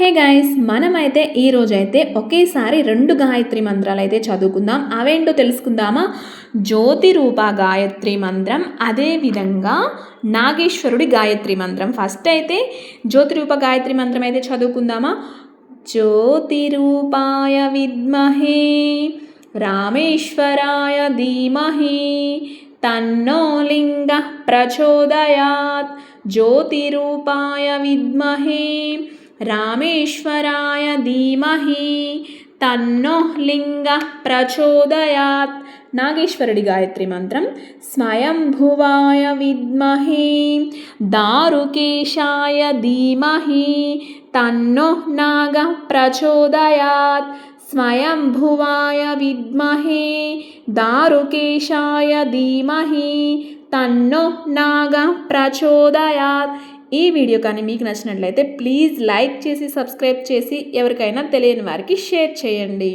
Hey guys, మనమైతే ఈరోజైతే ఒకేసారి 2 గాయత్రి మంత్రాలైతే చదువుకుందాం. అవేంటో తెలుసుకుందామా? జ్యోతి రూప గాయత్రి మంత్రం, అదేవిధంగా నాగేశ్వరుడి గాయత్రి మంత్రం. ఫస్ట్ అయితే జ్యోతి రూప గాయత్రి మంత్రం అయితే చదువుకుందామా? జ్యోతి రూపాయ విద్మహే రామేశ్వరాయ ధీమహి తన్నో లింగ ప్రచోదయాత్. జ్యోతి రూపాయ విద్మహే రామేశ్వరాయ ధీమహి తన్నో లింగ ప్రచోదయాత్. నాగేశ్వరుడి గాయత్రి మంత్రం. స్వయంభువాయ విద్మహే దారుకేశాయ ధీమహి తన్నో నాగ ప్రచోదయాత్. స్వయంభువాయ విద్మహే దారుకేశాయ ధీమహి తన్నో నాగ ప్రచోదయాత్. ఈ వీడియో కానీ మీకు నచ్చినట్లయితే ప్లీజ్ లైక్ చేసి సబ్స్క్రైబ్ చేసి ఎవరికైనా తెలియని వారికి షేర్ చేయండి.